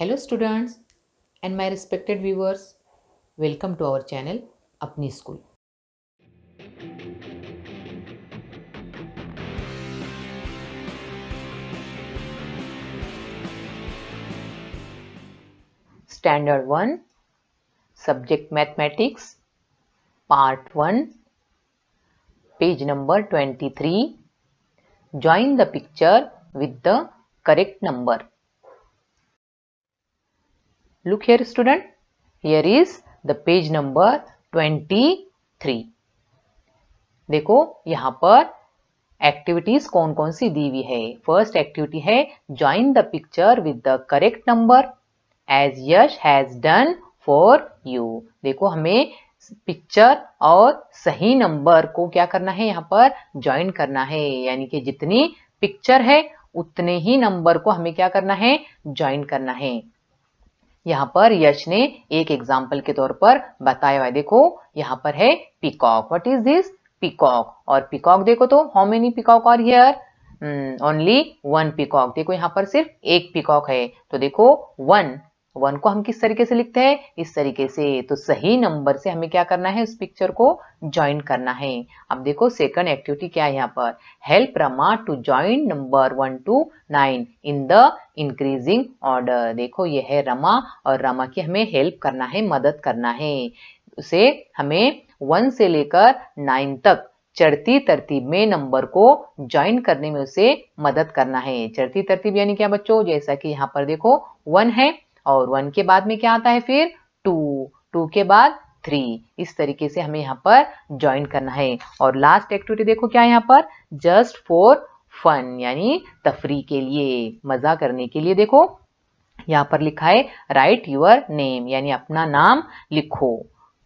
Hello students and my respected viewers, welcome to our channel Apni School. Standard 1 Subject Mathematics Part 1 Page number 23. Join the picture with the correct number. Look here student, here is the page number 23. देखो यहाँ पर activities कौन कौन सी दी हुई है। First activity है join the picture with the correct number as Yash has done for you. देखो हमें पिक्चर और सही नंबर को क्या करना है, यहाँ पर ज्वाइन करना है, यानी कि जितनी पिक्चर है उतने ही नंबर को हमें क्या करना है, ज्वाइन करना है। यहाँ पर यश ने एक एग्जाम्पल के तौर पर बताया हुआ है। देखो यहाँ पर है peacock. What is this? Peacock. और पीकॉक देखो तो how many peacock are here? Only one peacock. देखो यहाँ पर सिर्फ एक पीकॉक है, तो देखो वन को हम किस तरीके से लिखते हैं, इस तरीके से। तो सही नंबर से हमें क्या करना है, उस पिक्चर को ज्वाइन करना है। अब देखो सेकंड एक्टिविटी क्या है यहाँ पर, help Rama to join number 1 to 9 in the increasing order. देखो ये है रमा, और रमा की हमें हेल्प करना है, मदद करना है। उसे हमें 1 से लेकर 9 तक चढ़ती तरतीब में नंबर को ज्वाइन करने में उसे मदद करना है। चढ़ती तरतीब यानी क्या बच्चों, जैसा कि यहाँ पर देखो 1 है और 1 के बाद में क्या आता है, फिर 2 के बाद 3। इस तरीके से हमें यहाँ पर ज्वाइन करना है। और लास्ट एक्टिविटी देखो क्या है यहाँ पर, जस्ट फॉर फन, यानी तफरी के लिए, मजा करने के लिए। देखो यहाँ पर लिखा है राइट यूर नेम, यानी अपना नाम लिखो।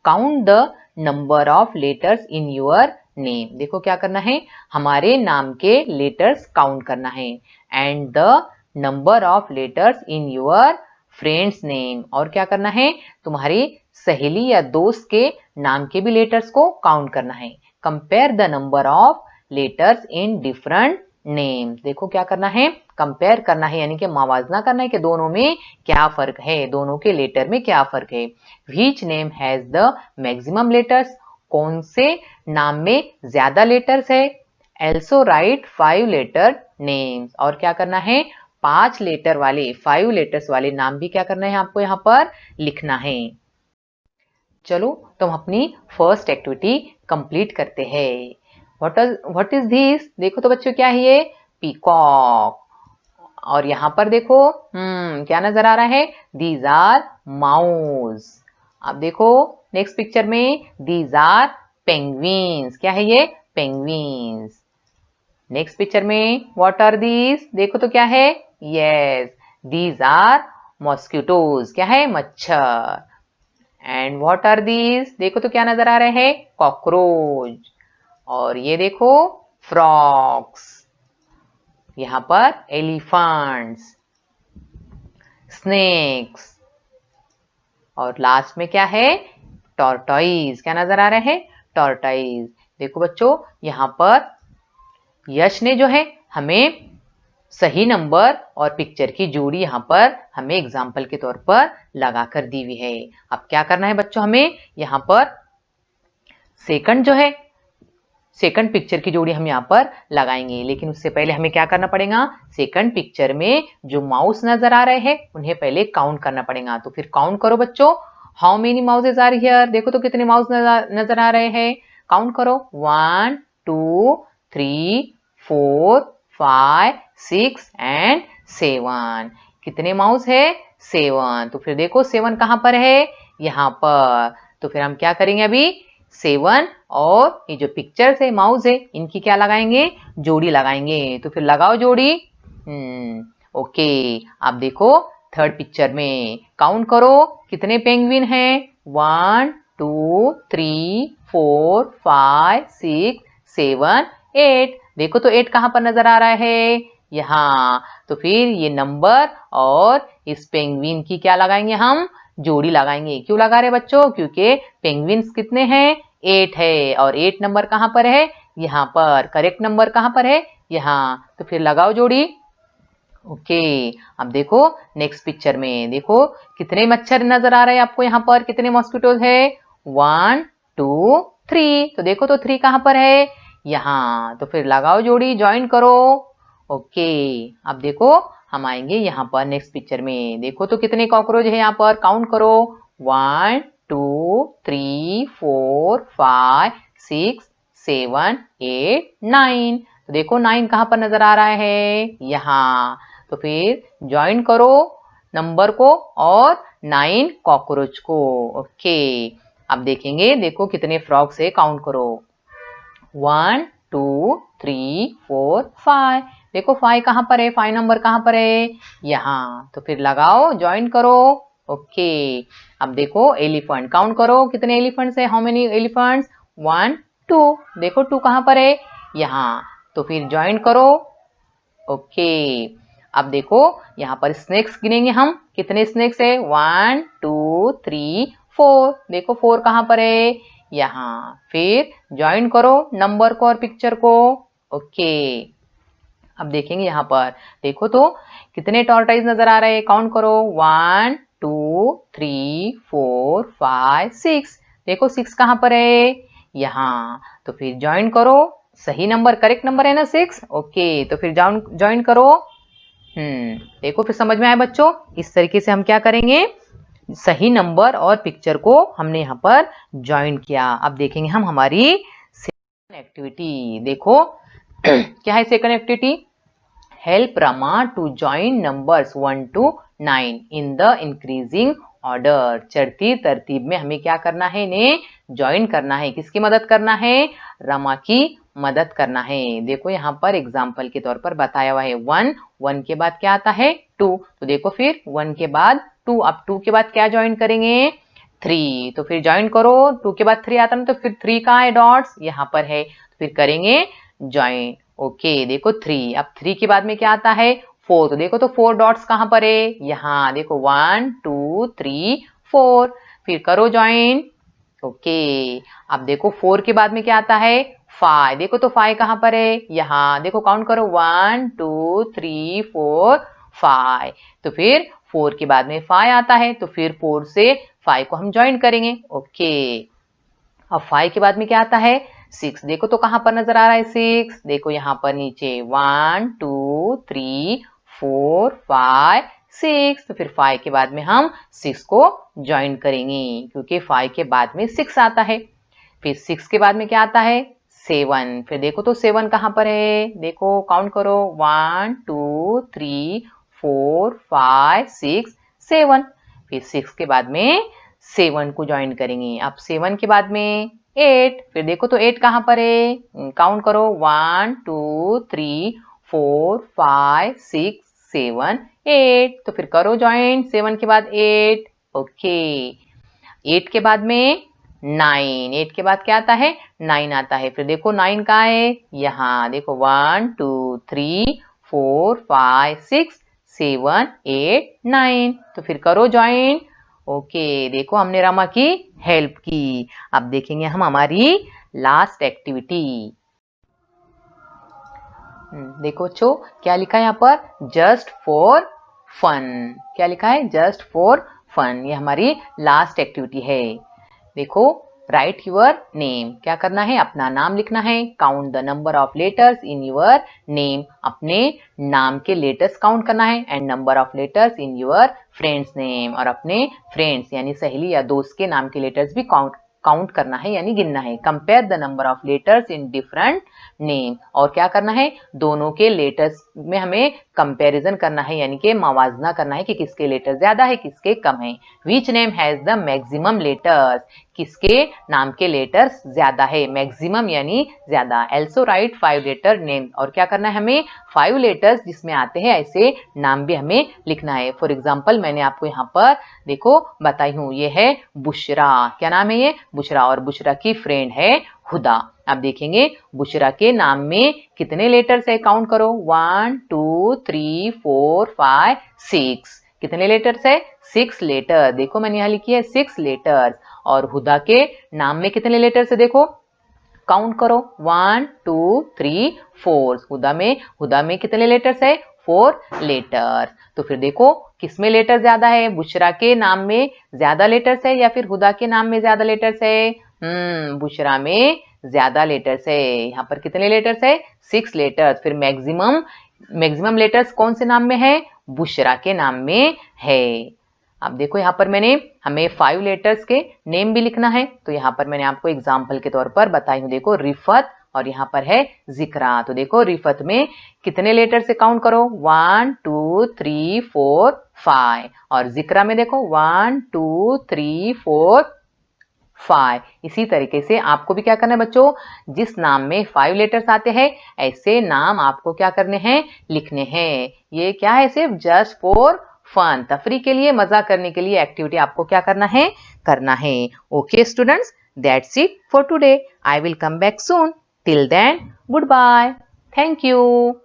Count the number of letters in your name. देखो क्या करना है, हमारे नाम के लेटर्स काउंट करना है। And the number of letters in your friends name, और क्या करना है, तुम्हारी सहेली या दोस्त के नाम के भी लेटर्स को काउंट करना है। Compare the number of letters in different names. देखो क्या करना है, कंपेयर करना है, यानी कि मुआवजा करना है कि दोनों में क्या फर्क है, दोनों के लेटर में क्या फर्क है। Which name has the maximum letters, कौन से नाम में ज्यादा लेटर्स है। एल्सो राइट 5 लेटर नेम्स, और क्या करना है, 5 लेटर वाले, 5 लेटर्स वाले नाम भी क्या करना है आपको यहाँ पर लिखना है। चलो तो हम अपनी फर्स्ट एक्टिविटी कंप्लीट करते हैं। What is this? देखो तो बच्चों क्या है ये, पीकॉक। और यहाँ पर देखो क्या नजर आ रहा है, दीज आर माउस। अब देखो नेक्स्ट पिक्चर में, दीज आर पेंगुइन्स। क्या है ये, पेंगुइन्स। नेक्स्ट पिक्चर में, व्हाट आर दीज? देखो तो क्या है, यस, दीज आर मॉस्किटोज। क्या है, मच्छर। And what are these? देखो तो क्या नजर आ रहे हैं, कॉकरोच। और ये देखो फ्रॉक्स। यहाँ पर एलिफेंट्स, स्नेक्स। और लास्ट में क्या है, टॉर्टोइज। क्या नजर आ रहे हैं, टॉर्टोइज। देखो बच्चों यहाँ पर यश ने जो है हमें सही नंबर और पिक्चर की जोड़ी यहाँ पर हमें एग्जाम्पल के तौर पर लगाकर दी हुई है। अब क्या करना है बच्चों, हमें यहाँ पर सेकंड जो है, सेकंड पिक्चर की जोड़ी हम यहाँ पर लगाएंगे। लेकिन उससे पहले हमें क्या करना पड़ेगा, सेकंड पिक्चर में जो माउस नजर आ रहे हैं उन्हें पहले काउंट करना पड़ेगा। तो फिर काउंट करो बच्चों, हाउ मेनी माउसेज आर हियर। देखो तो कितने माउस नजर आ रहे हैं, काउंट करो, 1 2 3 4 5 6 एंड 7। कितने माउस है, 7। तो फिर देखो 7 कहाँ पर है, यहाँ पर। तो फिर हम क्या करेंगे, अभी 7 और ये जो पिक्चर है, माउस है, इनकी क्या लगाएंगे, जोड़ी लगाएंगे। तो फिर लगाओ जोड़ी। ओके। अब देखो थर्ड पिक्चर में काउंट करो कितने पेंगुइन हैं, 1 2 3 4 5 6 7 8। देखो तो 8 कहाँ पर नजर आ रहा है, यहाँ। तो फिर ये नंबर और इस पेंगुइन की क्या लगाएंगे, हम जोड़ी लगाएंगे। क्यों लगा रहे बच्चों, क्योंकि पेंगुइन्स कितने हैं, 8 है, और 8 नंबर कहाँ पर है, यहाँ पर। करेक्ट नंबर कहाँ पर है, यहाँ। तो फिर लगाओ जोड़ी, ओके, अब देखो नेक्स्ट पिक्चर में देखो कितने मच्छर नजर आ रहे हैं आपको यहाँ पर, कितने मॉस्किटोज है, 1 2 3। तो देखो तो 3 कहाँ पर है, यहाँ। तो फिर लगाओ जोड़ी, ज्वाइन करो। ओके, अब देखो हम आएंगे यहाँ पर नेक्स्ट पिक्चर में। देखो तो कितने कॉकरोच है यहाँ पर, काउंट करो, 1 2 3 4 5 6 7 8 9। तो देखो 9 कहाँ पर नजर आ रहा है, यहाँ। तो फिर ज्वाइन करो नंबर को और 9 कॉकरोच को। ओके, अब देखेंगे, देखो कितने फ्रॉग्स है, काउंट करो, 1 2 3 4 5। देखो 5 कहाँ पर है, 5 नंबर कहाँ पर है, यहाँ। तो फिर लगाओ, ज्वाइन करो। ओके, अब देखो एलिफेंट, काउंट करो कितने एलिफेंट्स है, हाउ मेनी एलिफेंट्स, 1 2। देखो 2 कहाँ पर है, यहाँ। तो फिर ज्वाइन करो। ओके, अब देखो यहाँ पर स्नेक्स गिनेंगे हम, कितने स्नेक्स है, 1 2 3 4। देखो 4 कहाँ पर है, यहाँ। फिर ज्वाइन करो नंबर को और पिक्चर को। ओके, अब देखेंगे यहाँ पर, देखो तो कितने टॉर्टाइज नजर आ रहे हैं, काउंट करो, 1 2 3 4 5 6। देखो 6 कहाँ पर है, यहाँ। तो फिर ज्वाइन करो, सही नंबर, करेक्ट नंबर है ना 6। ओके, तो फिर ज्वाइन करो। देखो फिर समझ में आया बच्चों, इस तरीके से हम क्या करेंगे, सही नंबर और पिक्चर को हमने यहाँ पर ज्वाइन किया। अब देखेंगे हम हमारी सेकंड एक्टिविटी। देखो क्या है second activity, help Rama to join numbers 1 to 9 in the increasing order. चढ़ती तरतीब में हमें क्या करना है, इन्हें ज्वाइन करना है। किसकी मदद करना है, रमा की मदद करना है। देखो यहाँ पर एग्जाम्पल के तौर पर बताया हुआ है, 1 1 के बाद क्या आता है, 2। तो देखो फिर 1 के बाद 2, अब 2 के बाद क्या ज्वाइन करेंगे, 3। तो फिर ज्वाइन करो, 2 के बाद 3 आता है, तो फिर 3 कहाँ है, डॉट्स यहाँ पर है। तो फिर करेंगे ज्वाइन। ओके, देखो 3, अब 3 के बाद में क्या आता है, 4। तो देखो तो 4 डॉट्स कहाँ पर है, यहाँ। देखो 1 2 3 4। फिर करो ज्वाइन। ओके, अब देखो 4 के बाद में क्या आता है, 5। देखो तो 5 कहाँ पर है, यहाँ। देखो काउंट करो, 1 2 3 4 5। तो फिर 4 के बाद में 5 आता है, तो फिर 4 से 5 को हम ज्वाइन करेंगे। ओके, अब 5 के बाद में क्या आता है, 6। देखो तो कहाँ पर नजर आ रहा है 6, देखो यहाँ पर नीचे, 1 2 3 4 5 6। तो फिर 5 के बाद में हम 6 को ज्वाइन करेंगे, क्योंकि 5 के बाद में 6 आता है। फिर 6 के बाद में क्या आता है, 7। फिर देखो तो 7 कहाँ पर है, देखो काउंट करो, 1 2 3 4 5 6 7। फिर 6 के बाद में 7 को ज्वाइन करेंगे। अब 7 के बाद में 8। फिर देखो तो 8 कहाँ पर है, काउंट करो, 1 2 3 4 5 6 7 8। तो फिर करो ज्वाइन 7 के बाद 8। ओके, 8 के बाद में 9। 8 के बाद क्या आता है, 9 आता है। फिर देखो 9 कहाँ है, यहाँ। देखो 1 2 3 4 5 6 7 8 9। तो फिर करो ज्वाइन। ओके, देखो हमने रमा की हेल्प की। अब देखेंगे हम हमारी लास्ट एक्टिविटी। देखो बच्चों क्या लिखा है यहाँ पर, जस्ट फॉर फन। क्या लिखा है, जस्ट फॉर फन। ये हमारी लास्ट एक्टिविटी है। देखो, राइट योर नेम, क्या करना है, अपना नाम लिखना है। Count the number of letters in your name, अपने नाम के लेटर्स काउंट करना है। And number of letters in your friends name, और अपने फ्रेंड्स यानी सहेली या दोस्त के नाम के लेटर्स भी काउंट करना है यानी गिनना है। Compare the number of letters in different name, और क्या करना है, दोनों के लेटर्स में हमें कंपैरिजन करना है यानी कि मवाजना करना है कि किसके लेटर ज्यादा है किसके कम है। Which name has the maximum letters, किसके नाम के लेटर्स ज्यादा है, मैक्सिमम यानी ज्यादा। एल्सो राइट 5 लेटर नेम, और क्या करना है हमें, 5 लेटर्स जिसमें आते हैं ऐसे नाम भी हमें लिखना है। फॉर एग्जाम्पल मैंने आपको यहाँ पर देखो बताई हूँ, ये है बुशरा। क्या नाम है ये, बुशरा, और बुशरा की फ्रेंड है हुदा। अब देखेंगे बुशरा के नाम में कितने लेटर्स है, काउंट करो, 1 2 3 4 5 6। कितने लेटर्स है, 6 लेटर। देखो मैंने यहाँ लिखी है 6 लेटर्स। और हुदा के नाम में कितने लेटर्स है, देखो काउंट करो, 1 2 3 4। हुदा में कितने लेटर्स है, 4 लेटर्स। तो फिर देखो किसमें लेटर ज्यादा है, बुशरा के नाम में ज्यादा लेटर्स है या फिर हुदा के नाम में ज्यादा लेटर्स है? बुशरा में ज्यादा लेटर्स है। यहाँ पर कितने लेटर्स है? 6 लेटर्स। फिर मैक्सिमम लेटर्स कौन से नाम में है? बुशरा के नाम में है। अब देखो यहाँ पर हमें 5 लेटर्स के नेम भी लिखना है, तो यहाँ पर मैंने आपको एग्जाम्पल के तौर पर बताई हूँ। देखो रिफत और यहाँ पर है जिक्रा। तो देखो रिफत में कितने लेटर से काउंट करो, 1 2 3 4 5। और जिक्रा में देखो 1 2 3 4 5। इसी तरीके से आपको भी क्या करना है बच्चों, जिस नाम में 5 लेटर्स आते हैं ऐसे नाम आपको क्या करने हैं, लिखने हैं। ये क्या है, सिर्फ जस्ट फॉर फन, तफरी के लिए, मजा करने के लिए एक्टिविटी आपको क्या करना है। Okay students, that's it for today. I will come back soon. Till then, good bye. Thank you.